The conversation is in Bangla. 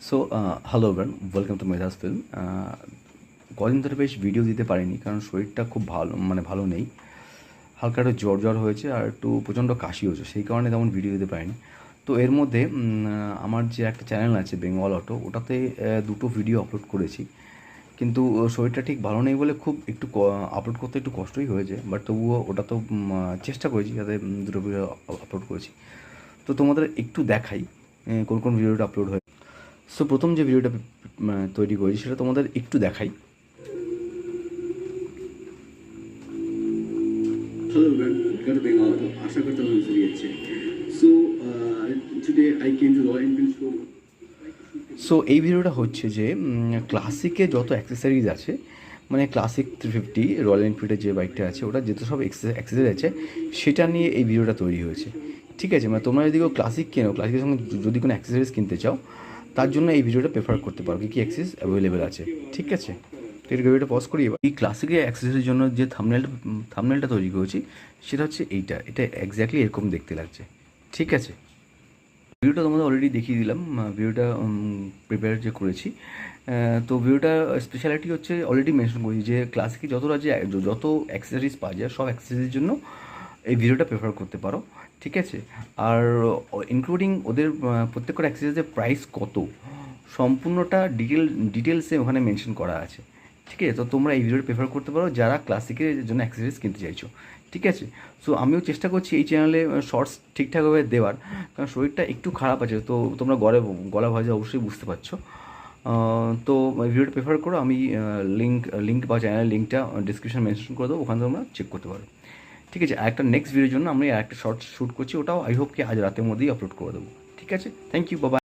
So hello everyone, welcome to Medha's film. কদিন ধরে বেশ ভিডিও দিতে পারিনি কারণ শরীরটা খুব ভালো নেই। হালকা একটু জ্বর হয়েছে আর একটু প্রচণ্ড কাশি হয়েছে, সেই কারণে তেমন ভিডিও দিতে পারিনি। তো এর মধ্যে আমার যে একটা চ্যানেল আছে বেঙ্গল অটো, ওটাতে দুটো ভিডিও আপলোড করেছি, কিন্তু শরীরটা ঠিক ভালো নেই বলে খুব একটু আপলোড করতে একটু কষ্টই হয়েছে, বাট তবুও ওটা তো চেষ্টা করেছি যাতে দুটো ভিডিও আপলোড করেছি। তো তোমাদের একটু দেখাই কোন কোন ভিডিওটা আপলোড হয়েছে। সো প্রথম যে ভিডিওটা তৈরি করেছি সেটা তোমাদের একটু দেখাই। Hello everyone, welcome to Bengal Auto. আশা করতে ভালো চলে so today I came to royal Enfield showroom. So এই ভিডিওটা হচ্ছে যে ক্লাসিকে যত অ্যাক্সেসরিজ আছে, মানে ক্লাসিক 350 রয়্যাল এনফিল্ডের যে বাইকটা আছে ওটা যেহেতু সব অ্যাক্সেসরিজ আছে, সেটা নিয়ে এই ভিডিওটা তৈরি হয়েছে। ঠিক আছে, মানে তোমরা যদি কেউ ক্লাসিক কেনো, ক্লাসিকের সঙ্গে যদি কোনো অ্যাক্সেসরিজ কিনতে চাও, তার জন্য এই ভিডিওটা প্রেফার করতে পারো, কী কী অ্যাক্সেস অ্যাভেলেবেল আছে। ঠিক আছে, তো এই ভিডিওটা পজ করি। এবার এই ক্লাসিকের অ্যাক্সেসরির জন্য যে থাম্বনেলটা তৈরি করেছি সেটা হচ্ছে এটা এক্স্যাক্টলি এরকম দেখতে লাগছে। ঠিক আছে, ভিডিওটা তোমাদের অলরেডি দেখিয়ে দিলাম, ভিডিওটা প্রিপেয়ার যে করেছি। তো ভিডিওটা স্পেশালিটি হচ্ছে অলরেডি মেনশন করেছি যে ক্লাসিকে যত অ্যাক্সেসরিজ পাওয়া যায় সব অ্যাক্সেসরিজের জন্য এই ভিডিওটা প্রেফার করতে পারো। ঠিক আছে, আর ইনক্লুডিং ওদের প্রত্যেকটা অ্যাক্সেসরিজের প্রাইস কত, সম্পূর্ণটা ডিটেলসে ওখানে মেনশন করা আছে। ঠিক আছে, তো তোমরা এই ভিডিওটা প্রেফার করতে পারো যারা ক্লাসিকের জন্য অ্যাক্সেসরিজ কিনতে চাইছো। ঠিক আছে, সো আমিও চেষ্টা করছি এই চ্যানেলে শর্টস ঠিকঠাকভাবে দেওয়ার, কারণ শরীরটা একটু খারাপ আছে, তো তোমরা গলা ভয়েসে অবশ্যই বুঝতে পারছো। তো ভিডিওটা প্রেফার করো, আমি লিঙ্ক বা চ্যানেলের লিঙ্কটা ডিসক্রিপশন মেনশন করে দেবো, ওখানে তোমরা চেক করতে পারো। ঠিক আছে, একটা নেক্সট ভিডিওর জন্য আমি একটা শর্টস শ্যুট করছি, ওটাও আই হোপ কি আজ রাতের মধ্যেই আপলোড করে দেবো। ঠিক আছে, থ্যাংক ইউ, বাবা।